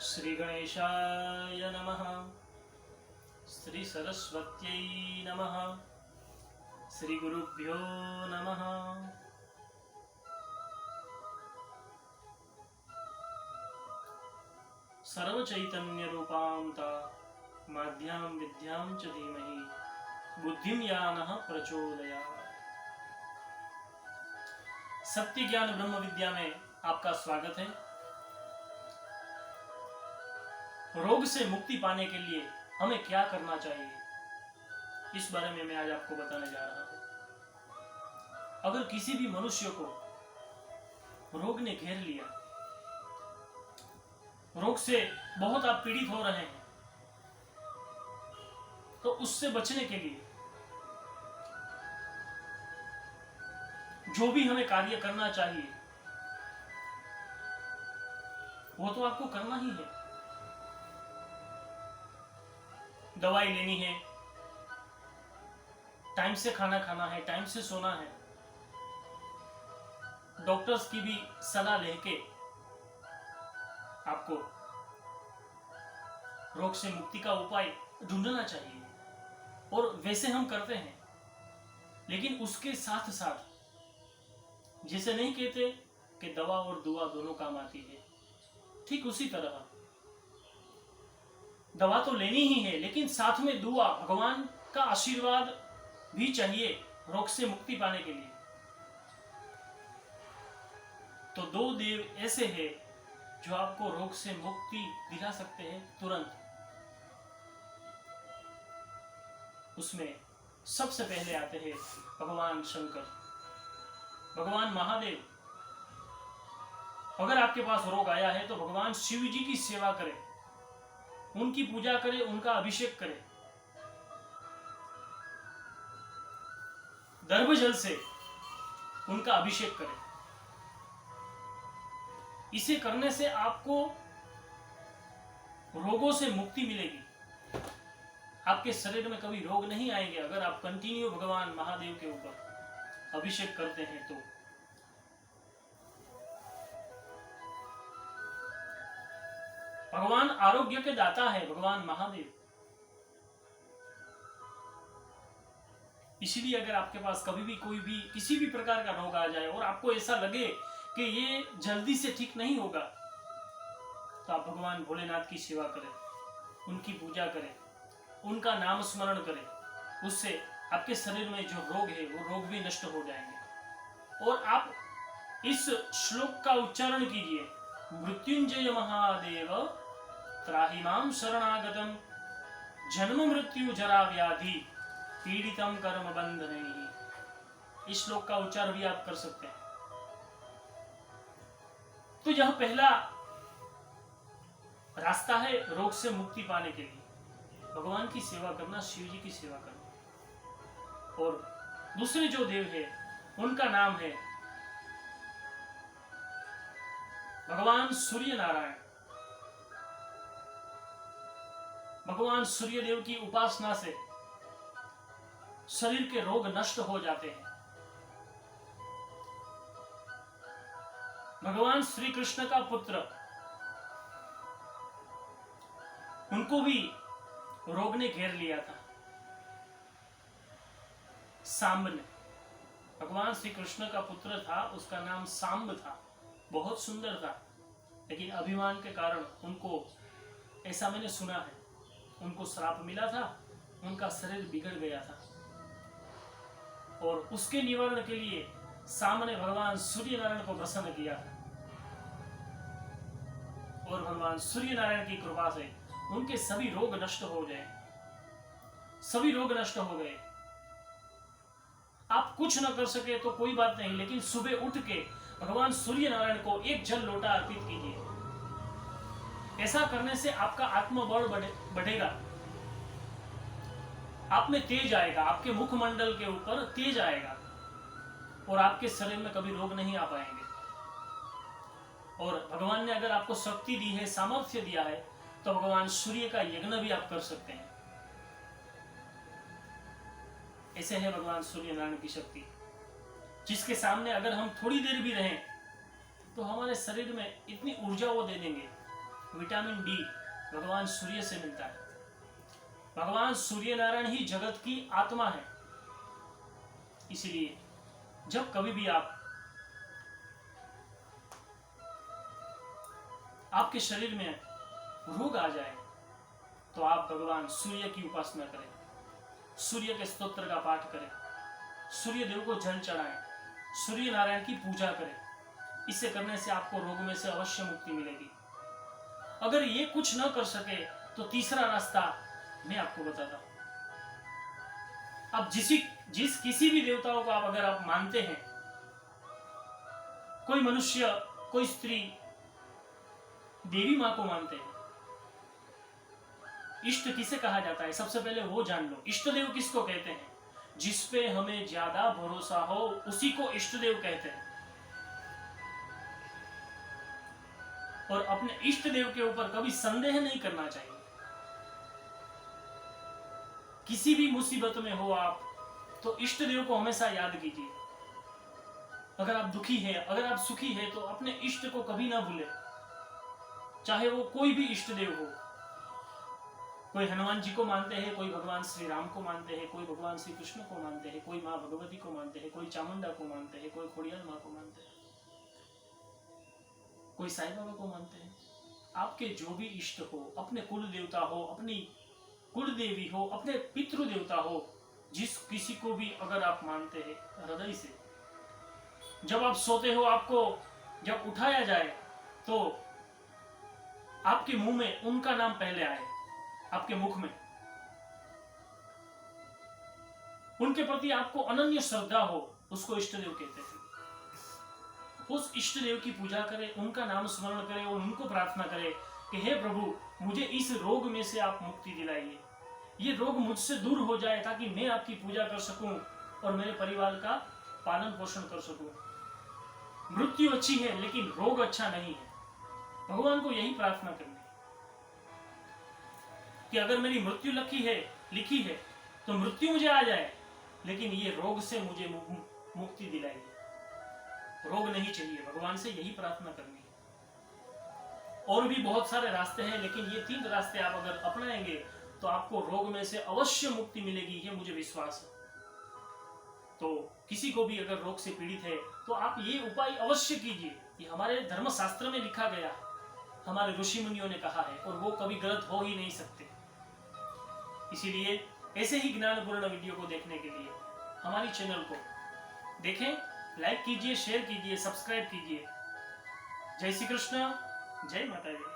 श्री गणेशाय नमः। श्री सरस्वत्यै नमः। श्री गुरुभ्यो नमः। सर्वचैतन्य रूपां माध्यां विद्यां च धीमहि बुद्धिं यानः प्रचोदयात्। सत्य ज्ञान ब्रह्म विद्या में आपका स्वागत है। रोग से मुक्ति पाने के लिए हमें क्या करना चाहिए, इस बारे में मैं आज आपको बताने जा रहा हूं। अगर किसी भी मनुष्य को रोग ने घेर लिया, रोग से बहुत आप पीड़ित हो रहे हैं, तो उससे बचने के लिए जो भी हमें कार्य करना चाहिए वो तो आपको करना ही है। दवाई लेनी है, टाइम से खाना खाना है, टाइम से सोना है, डॉक्टर्स की भी सलाह लेके आपको रोग से मुक्ति का उपाय ढूंढना चाहिए। और वैसे हम करते हैं, लेकिन उसके साथ साथ जैसे नहीं कहते कि दवा और दुआ दोनों काम आती है, ठीक उसी तरह दवा तो लेनी ही है, लेकिन साथ में दुआ, भगवान का आशीर्वाद भी चाहिए रोग से मुक्ति पाने के लिए। तो दो देव ऐसे हैं जो आपको रोग से मुक्ति दिला सकते हैं तुरंत। उसमें सबसे पहले आते हैं भगवान शंकर, भगवान महादेव। अगर आपके पास रोग आया है तो भगवान शिव जी की सेवा करें, उनकी पूजा करें, उनका अभिषेक करें, दर्भ जल से उनका अभिषेक करें। इसे करने से आपको रोगों से मुक्ति मिलेगी। आपके शरीर में कभी रोग नहीं आएंगे अगर आप कंटिन्यू भगवान महादेव के ऊपर अभिषेक करते हैं तो। भगवान आरोग्य के दाता है, भगवान महादेव। इसलिए अगर आपके पास कभी भी कोई भी किसी भी प्रकार का रोग आ जाए और आपको ऐसा लगे कि ये जल्दी से ठीक नहीं होगा, तो आप भगवान भोलेनाथ की सेवा करें, उनकी पूजा करें, उनका नाम स्मरण करें। उससे आपके शरीर में जो रोग है वो रोग भी नष्ट हो जाएंगे। और आप इस श्लोक का उच्चारण कीजिए, मृत्युंजय महादेव त्राहि मां शरणागतम जन्म मृत्यु जरा व्याधि पीड़ितम कर्म बंधनैः। इस श्लोक का उच्चारण भी आप कर सकते हैं। तो यह पहला रास्ता है रोग से मुक्ति पाने के लिए, भगवान की सेवा करना, शिव जी की सेवा करना। और दूसरे जो देव है उनका नाम है भगवान सूर्य नारायण। भगवान सूर्य देव की उपासना से शरीर के रोग नष्ट हो जाते हैं। भगवान श्री कृष्ण का पुत्र, उनको भी रोग ने घेर लिया था, सांब ने। भगवान श्री कृष्ण का पुत्र था, उसका नाम सांब था, बहुत सुंदर था, लेकिन अभिमान के कारण उनको, ऐसा मैंने सुना है, उनको श्राप मिला था, उनका शरीर बिगड़ गया था। और उसके निवारण के लिए सांब ने भगवान सूर्य नारायण को प्रसन्न किया था। और भगवान सूर्य नारायण की कृपा से उनके सभी रोग नष्ट हो गए, सभी रोग नष्ट हो गए। आप कुछ न कर सके तो कोई बात नहीं, लेकिन सुबह उठ के भगवान सूर्य नारायण को एक जल लोटा अर्पित कीजिए। ऐसा करने से आपका आत्मबल बढ़ेगा, आप में तेज आएगा, आपके मुखमंडल के ऊपर तेज आएगा, और आपके शरीर में कभी रोग नहीं आ पाएंगे। और भगवान ने अगर आपको शक्ति दी है, सामर्थ्य दिया है, तो भगवान सूर्य का यज्ञ भी आप कर सकते हैं। ऐसे है भगवान सूर्य नारायण की शक्ति, जिसके सामने अगर हम थोड़ी देर भी रहें तो हमारे शरीर में इतनी ऊर्जा वो दे देंगे, विटामिन डी भगवान सूर्य से मिलता है। भगवान सूर्य नारायण ही जगत की आत्मा है। इसलिए जब कभी भी आपके शरीर में रोग आ जाए तो आप भगवान सूर्य की उपासना करें, सूर्य के स्तोत्र का पाठ करें, सूर्य देव को जल चढ़ाएं, सूर्य नारायण की पूजा करें। इसे करने से आपको रोग में से अवश्य मुक्ति मिलेगी। अगर ये कुछ न कर सके तो तीसरा रास्ता मैं आपको बताता हूं। अब जिस किसी भी देवताओं को अगर आप मानते हैं, कोई मनुष्य, कोई स्त्री देवी मां को मानते हैं, इष्ट किसे कहा जाता है सबसे पहले वो जान लो। इष्ट देव किसको कहते हैं? जिस पे हमें ज्यादा भरोसा हो उसी को इष्ट देव कहते हैं। और अपने इष्ट देव के ऊपर कभी संदेह नहीं करना चाहिए। किसी भी मुसीबत में हो आप तो इष्ट देव को हमेशा याद कीजिए। अगर आप दुखी हैं, अगर आप सुखी हैं तो अपने इष्ट को कभी ना भूलें, चाहे वो कोई भी इष्ट देव हो। कोई हनुमान जी को मानते हैं, कोई भगवान श्री राम को मानते हैं, कोई भगवान श्री कृष्ण को मानते हैं, कोई माँ भगवती को मानते हैं, कोई चामुंडा को मानते हैं, कोई खोड़ियार माँ को मानते हैं, कोई साईं बाबा को मानते हैं। आपके जो भी इष्ट हो, अपने कुल देवता हो, अपनी कुल देवी हो, अपने पितृ देवता हो, जिस किसी को भी अगर आप मानते हैं हृदय से, जब आप सोते हो आपको जब उठाया जाए तो आपके मुंह में उनका नाम पहले आए, आपके मुख में उनके प्रति आपको अनन्य श्रद्धा हो, उसको इष्ट देव कहते हैं। उस इष्ट देव की पूजा करें, उनका नाम स्मरण करें और उनको प्रार्थना करें कि हे प्रभु, मुझे इस रोग में से आप मुक्ति दिलाइए, ये रोग मुझसे दूर हो जाए ताकि मैं आपकी पूजा कर सकूं और मेरे परिवार का पालन पोषण कर सकूं। मृत्यु अच्छी है लेकिन रोग अच्छा नहीं है। भगवान को यही प्रार्थना करनी है कि अगर मेरी मृत्यु लिखी है तो मृत्यु मुझे आ जाए, लेकिन ये रोग से मुझे मुक्ति दिलाइए। रोग नहीं चाहिए, भगवान से यही प्रार्थना करनी है। और भी बहुत सारे रास्ते हैं, लेकिन ये 3 रास्ते आप अगर अपनाएंगे तो आपको रोग में से अवश्य मुक्ति मिलेगी, ये मुझे विश्वास है। तो किसी को भी अगर रोग से पीड़ित है तो आप ये उपाय अवश्य कीजिए। ये हमारे धर्मशास्त्र में लिखा गया, हमारे ऋषि मुनियों ने कहा है और वो कभी गलत हो ही नहीं सकते। इसीलिए ऐसे ही ज्ञानपूर्ण वीडियो को देखने के लिए हमारी चैनल को देखें, लाइक कीजिए, शेयर कीजिए, सब्सक्राइब कीजिए। जय श्री कृष्ण, जय माता दी।